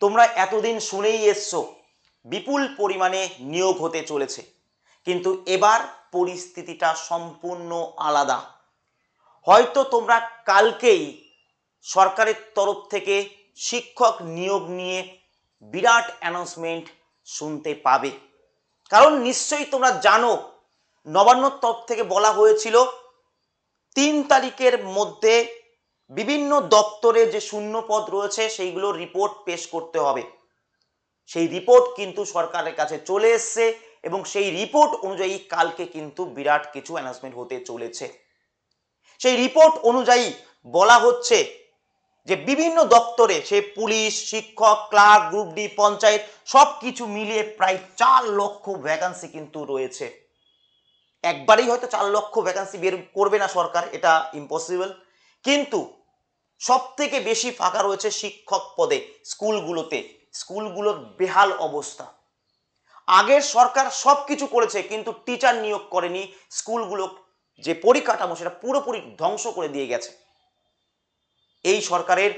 তোমরা এতদিন শুনেই এসছো বিপুল পরিমাণে নিয়োগ হতে চলেছে, কিন্তু এবার পরিস্থিতিটা সম্পূর্ণ আলাদা। হয়তো তোমরা কালকেই সরকারের তরফ থেকে শিক্ষক নিয়োগ নিয়ে বিরাট অ্যানাউন্সমেন্ট শুনতে পাবে। কারণ নিশ্চয়ই তোমরা জানো, নবান্নর তরফ থেকে বলা হয়েছিল 3 তারিখের মধ্যে বিভিন্ন দপ্তরে যে শূন্য পদ রয়েছে সেইগুলো রিপোর্ট পেশ করতে হবে। সেই রিপোর্ট কিন্তু সরকারের কাছে চলে এসছে এবং সেই রিপোর্ট অনুযায়ী কালকে কিন্তু বিরাট কিছু অ্যানাউন্সমেন্ট হতে চলেছে। সেই রিপোর্ট অনুযায়ী বলা হচ্ছে যে বিভিন্ন দপ্তরে, সে পুলিশ, শিক্ষক, ক্লার্ক, গ্রুপ ডি, পঞ্চায়েত সব কিছু মিলিয়ে প্রায় 4 লক্ষ ভ্যাকান্সি কিন্তু রয়েছে। একবারেই হয়তো 4 লক্ষ ভ্যাকান্সি বের করবে না সরকার, এটা ইম্পসিবল, কিন্তু সব থেকে বেশি ফাঁকা রয়েছে শিক্ষক পদে। স্কুলগুলোর বেহাল অবস্থা। আগের সরকার সব কিছু করেছে কিন্তু টিচার নিয়োগ করেনি। স্কুলগুলো যে পরিকাঠামো সেটা পুরোপুরি ধ্বংস করে দিয়ে গেছে। এই সরকারের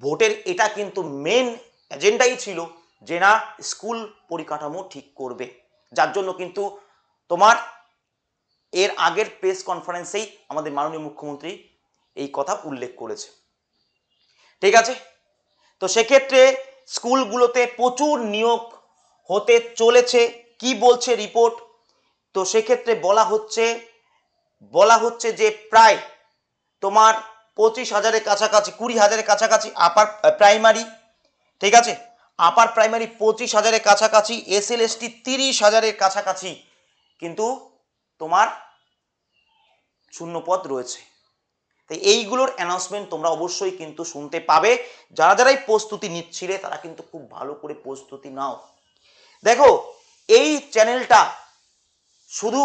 ভোটের এটা কিন্তু মেন এজেন্ডাই ছিল যে না, স্কুল পরিকাঠামো ঠিক করবে। যার জন্য কিন্তু তোমার এর আগের প্রেস কনফারেন্সেই আমাদের মাননীয় মুখ্যমন্ত্রী এই কথা উল্লেখ করেছে। ঠিক আছে, তো সেক্ষেত্রে স্কুলগুলোতে প্রচুর নিয়োগ হতে চলেছে। কি বলছে রিপোর্ট? তো সেক্ষেত্রে বলা হচ্ছে যে প্রায় তোমার 25,000-এর কাছাকাছি, 20,000-এর কাছাকাছি আপার প্রাইমারি। ঠিক আছে, আপার প্রাইমারি 25,000-এর কাছাকাছি, SL/ST 30,000-এর কাছাকাছি কিন্তু তোমার শূন্যপদ রয়েছে। তাই এইগুলোর অ্যানাউন্সমেন্ট তোমরা অবশ্যই কিন্তু শুনতে পাবে। যারাই প্রস্তুতি নিচ্ছিলে তারা কিন্তু খুব ভালো করে প্রস্তুতি নাও। দেখো, এই চ্যানেলটা শুধু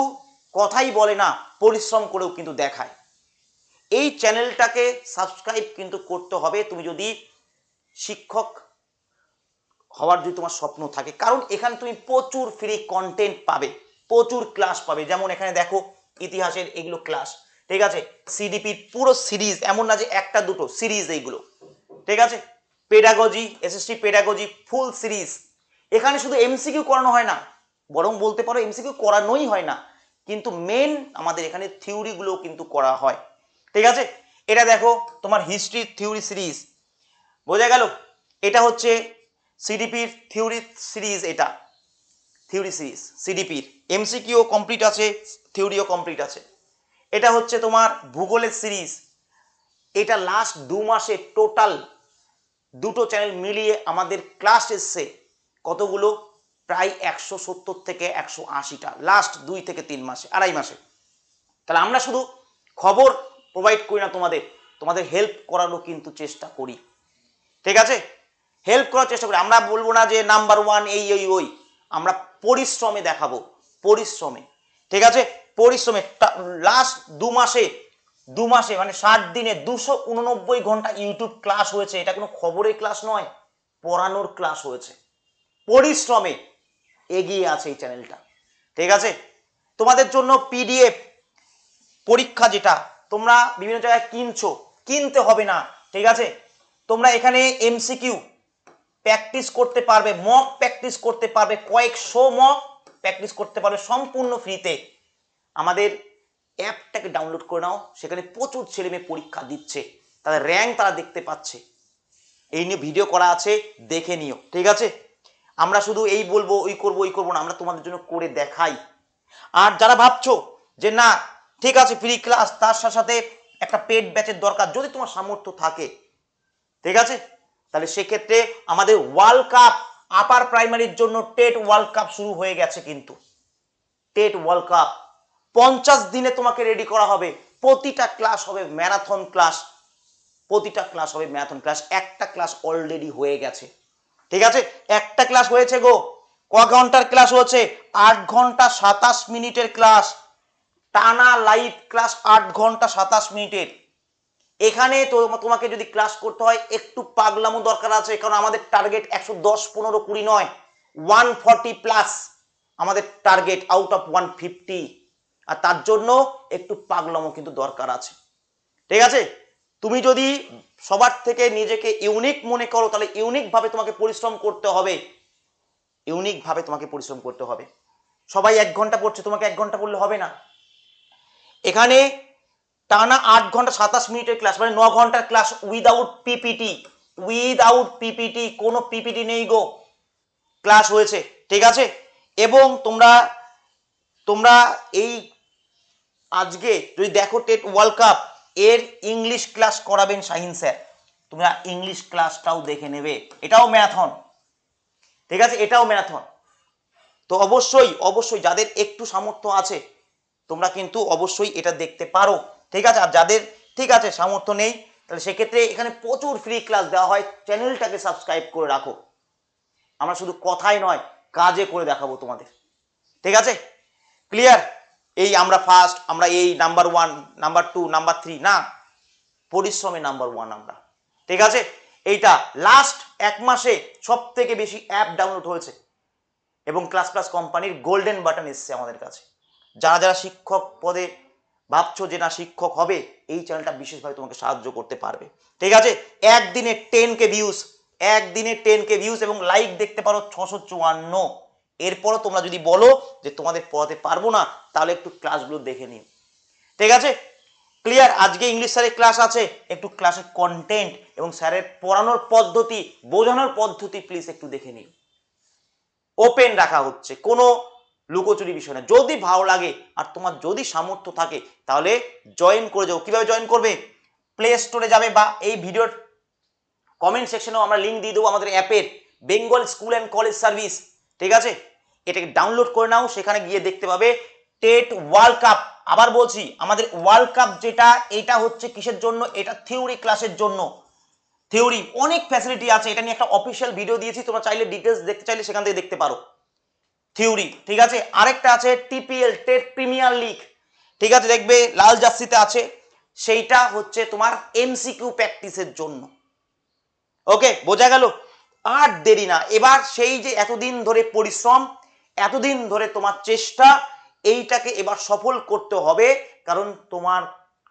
কথাই বলে না, পরিশ্রম করেও কিন্তু দেখায়। এই চ্যানেলটাকে সাবস্ক্রাইব কিন্তু করতে হবে তুমি যদি শিক্ষক হওয়ার যদি তোমার স্বপ্ন থাকে। কারণ এখানে তুমি প্রচুর ফ্রি কন্টেন্ট পাবে, প্রচুর ক্লাস পাবে। যেমন এখানে দেখো ইতিহাসের এগুলো ক্লাস, ঠিক আছে, সিডিপির পুরো সিরিজ, এমন না যে একটা দুটো সিরিজ এইগুলো, ঠিক আছে, পেডাগজি, SST পেডাগজি ফুল সিরিজ। এখানে শুধু MCQ করানো হয় না, বরং বলতে পারো MCQ করানোই হয় না, কিন্তু মেন আমাদের এখানে থিওরিগুলো কিন্তু করা হয়। ঠিক আছে, এটা দেখো তোমার হিস্ট্রি থিওরি সিরিজ, বোঝা গেল? এটা হচ্ছে সিডিপির থিওরি সিরিজ, এটা থিওরি সিরিজ সিডিপির। MCQও কমপ্লিট আছে, থিওরিও কমপ্লিট আছে। এটা হচ্ছে তোমার ভূগোলের সিরিজ। এটা লাস্ট 2 মাসে টোটাল দুটো চ্যানেল মিলিয়ে আমাদের ক্লাস এসছে কতগুলো, প্রায় 170 থেকে 180টা, লাস্ট 2 থেকে 3 মাসে, আড়াই মাসে। তাহলে আমরা শুধু খবর প্রোভাইড করি না, তোমাদের হেল্প করারও কিন্তু চেষ্টা করি। ঠিক আছে, হেল্প করার চেষ্টা করি। আমরা বলবো না যে নাম্বার 1 ওই, আমরা পরিশ্রমে দেখাবো, পরিশ্রমে। ঠিক আছে, পরিশ্রমে। লাস্ট 2 মাসে মানে 60 দিনে 289 ঘন্টা ইউটিউব ক্লাস হয়েছে। এটা কোনো খবরের ক্লাস নয়, পড়ানোর ক্লাস হয়েছে। পরিশ্রমে এগিয়ে আছে এই চ্যানেলটা। ঠিক আছে, তোমাদের জন্য PDF পরীক্ষা, যেটা তোমরা বিভিন্ন জায়গায় কিনতে হবে না। ঠিক আছে, তোমরা এখানে MCQ প্র্যাকটিস করতে পারবে, মক প্র্যাকটিস করতে পারবে, কয়েকশো মক প্র্যাকটিস করতে পারবে সম্পূর্ণ ফ্রিতে। আমাদের অ্যাপটাকে ডাউনলোড করে নাও, সেখানে প্রচুর ছেলেমেয়ে পরীক্ষা দিচ্ছে, তাদের র্যাঙ্ক তারা দেখতে পাচ্ছে। এই নিয়ে ভিডিও করা আছে, দেখে নিও। ঠিক আছে, আমরা শুধু এই বলবো ওই করবো না, আমরা তোমাদের জন্য করে দেখাই। আর যারা ভাবছো যে না ঠিক আছে ফ্রি ক্লাস, তার সাথে একটা পেড ব্যাচের দরকার, যদি তোমার সামর্থ্য থাকে, ঠিক আছে, তাহলে সেক্ষেত্রে আমাদের ওয়ার্ল্ড কাপ আপার প্রাইমারির জন্য টেট ওয়ার্ল্ড কাপ শুরু হয়ে গেছে। কিন্তু টেট ওয়ার্ল্ড কাপ 50 দিনে তোমাকে রেডি করা হবে। প্রতিটা ক্লাস হবে ম্যারাথন ক্লাস, একটা ক্লাস অলরেডি হয়ে গেছে। ঠিক আছে, একটা ক্লাস হয়েছে গো। ক ঘন্টার ক্লাস হয়েছে? 8 ঘন্টা 27 মিনিটের ক্লাস, টানা লাইভ ক্লাস 8 ঘন্টা 27 মিনিটের। এখানে তো তোমাকে যদি ক্লাস করতে হয় একটু পাগলামো দরকার আছে, কারণ আমাদের টার্গেট 110, 15, 20 নয়, 140 প্লাস আমাদের টার্গেট আউট অফ 150। আর তার জন্য একটু পাগলামো কিন্তু দরকার আছে। ঠিক আছে, তুমি যদি সবার থেকে নিজেকে ইউনিক মনে করো তাহলে ইউনিক ভাবে তোমাকে পরিশ্রম করতে হবে, ইউনিক ভাবে তোমাকে পরিশ্রম করতে হবে। সবাই 1 ঘন্টা পড়ছে, তোমাকে 1 ঘন্টা পড়লে হবে না। এখানে টানা 8 ঘন্টা 27 মিনিটের ক্লাস, মানে 9 ঘন্টার class without PPT, without PPT, কোনো পিপিটি নেই গো, ক্লাস হয়েছে, ঠিক আছে। এবং তোমরা তোমরা এই আজকে যদি দেখো টেট ওয়ার্ল্ড কাপ এর ইংলিশ ক্লাস করাবেন শাহিন স্যার, তোমরা ইংলিশ ক্লাসটাও দেখে নেবে, এটাও ম্যারাথন, ঠিক আছে, এটাও ম্যারাথন। তো অবশ্যই অবশ্যই যাদের একটু সামর্থ্য আছে তোমরা কিন্তু অবশ্যই এটা দেখতে পারো, ঠিক আছে। আর যাদের ঠিক আছে সামর্থ্য নেই তাহলে সেক্ষেত্রে এখানে প্রচুর ফ্রি ক্লাস দেওয়া হয়, চ্যানেলটাকে সাবস্ক্রাইব করে রাখো। আমরা শুধু কথাই নয় কাজে করে দেখাবো তোমাদের, ঠিক আছে, ক্লিয়ার। এই আমরা ফার্স্ট, আমরা এই নাম্বার 1, নাম্বার 2, নাম্বার 3 না, পরিশ্রমে নাম্বার 1 আমরা, ঠিক আছে। এইটা লাস্ট 1 মাসে সব থেকে বেশি অ্যাপ ডাউনলোড হয়েছে এবং ক্লাস প্লাস কোম্পানির গোল্ডেন বাটন এসছে আমাদের কাছে। যারা যারা শিক্ষক পদে ভাবছো যে না শিক্ষক হবে, এই চ্যানেলটা বিশেষভাবে তোমাকে সাহায্য করতে পারবে, ঠিক আছে। একদিনে 10K ভিউজ, একদিনে 10K ভিউজ এবং লাইক দেখতে পারো 654। এরপরও তোমরা যদি বলো যে তোমাদের পড়াতে পারবো না তাহলে একটু ক্লাসগুলো দেখে নিও, ঠিক আছে, ক্লিয়ার। আজকে ইংলিশ স্যারের ক্লাস আছে, একটু ক্লাসের কন্টেন্ট এবং স্যারের পড়ানোর পদ্ধতি, বোঝানোর পদ্ধতি প্লিজ একটু দেখে নিও। ওপেন রাখা হচ্ছে, কোনো লুকোচুরি বিষয় না। যদি ভালো লাগে আর তোমার যদি সামর্থ্য থাকে তাহলে জয়েন করে যাও। কিভাবে জয়েন করবে? প্লে স্টোরে যাবে বা এই ভিডিওর কমেন্ট সেকশনেও আমরা লিঙ্ক দিয়ে দেবো আমাদের অ্যাপের, Bengal school and college service, ঠিক আছে। এটাকে ডাউনলোড করে নাও, সেখানে গিয়ে দেখতে পাবে টেট ওয়ার্ল্ড কাপ। আবার বলছি আমাদের ওয়ার্ল্ড কাপ যেটা, এটা হচ্ছে কিসের জন্য? এটা থিওরি ক্লাসের জন্য। থিওরি অনেক ফ্যাসিলিটি আছে, এটা নিয়ে একটা অফিসিয়াল ভিডিও দিয়েছি, তোমরা চাইলে ডিটেলস দেখতে চাইলে সেখান থেকে দেখতে পারো। থিওরি, ঠিক আছে। আরেকটা আছে টিপিএল, টেট প্রিমিয়ার লিগ, ঠিক আছে, দেখবে লাল জার্সিতে আছে, সেইটা হচ্ছে তোমার এমসিকিউ প্র্যাকটিসের জন্য। ওকে, বোঝা গেল? আর দেরি না, এবার সেই যে এতদিন ধরে পরিশ্রম, এতদিন ধরে তোমার চেষ্টা, এইটাকে এবার সফল করতে হবে, কারণ তোমার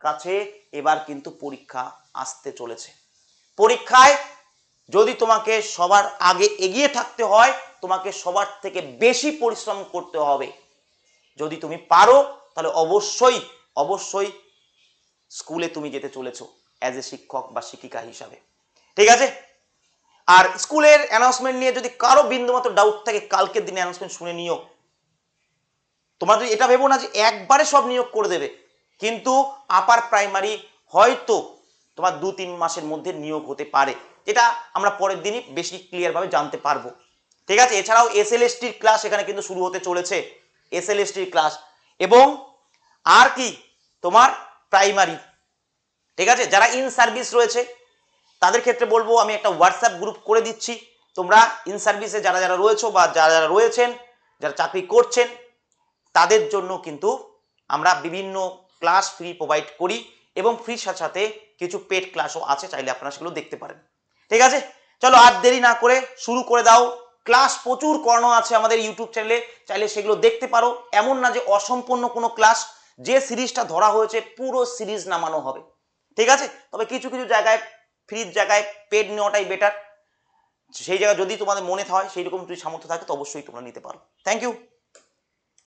কাছে এবার কিন্তু পরীক্ষা আসতে চলেছে। পরীক্ষায় যদি তোমাকে সবার আগে এগিয়ে থাকতে হয়, তোমাকে সবার থেকে বেশি পরিশ্রম করতে হবে। যদি তুমি পারো তাহলে অবশ্যই অবশ্যই স্কুলে তুমি যেতে চলেছো অ্যাজ এ শিক্ষক বা শিক্ষিকা হিসাবে, ঠিক আছে। আর স্কুলের অ্যানাউন্সমেন্ট নিয়ে যদি কারো বিন্দুমাত্র ডাউট থাকে, কালকের দিনে অ্যানাউন্সমেন্ট শুনে নিও। তোমরা যদি এটা ভেবো না যে একবারে সব নিয়োগ করে দেবে, কিন্তু আপার প্রাইমারি হয়তো তোমার 2-3 মাসের মধ্যে নিয়োগ হতে পারে, যেটা আমরা পরের দিনই বেশি ক্লিয়ার ভাবে জানতে পারবো, ঠিক আছে। এছাড়াও এসএলএসটির ক্লাস এখানে কিন্তু শুরু হতে চলেছে, এসএলএসটির ক্লাস, এবং আর কি তোমার প্রাইমারি, ঠিক আছে। যারা ইন সার্ভিস রয়েছে তাদের ক্ষেত্রে বলবো আমি একটা হোয়াটসঅ্যাপ গ্রুপ করে দিচ্ছি, তোমরা ইন সার্ভিসে যারা যারা রয়েছো বা যারা যারা রয়েছেন, যারা চাকরি করছেন, তাদের জন্য কিন্তু আমরা বিভিন্ন ক্লাস ফ্রি প্রোভাইড করি এবং ফ্রির সাথে সাথে কিছু পেড ক্লাসও আছে, চাইলে আপনারা সেগুলো দেখতে পারেন, ঠিক আছে। চলো আর দেরি না করে শুরু করে দাও। ক্লাস প্রচুর করানো আছে আমাদের ইউটিউব চ্যানেলে, চাইলে সেগুলো দেখতে পারো। এমন না যে অসম্পূর্ণ কোনো ক্লাস, যে সিরিজটা ধরা হয়েছে পুরো সিরিজ নামানো হবে, ঠিক আছে। তবে কিছু কিছু জায়গায় ফ্রির জায়গায় পেড নেওয়াটাই বেটার, সেই জায়গায় যদি তোমাদের মনে হয় সেই রকম যদি সামর্থ্য থাকে তো অবশ্যই তোমরা নিতে পারো। Thank you.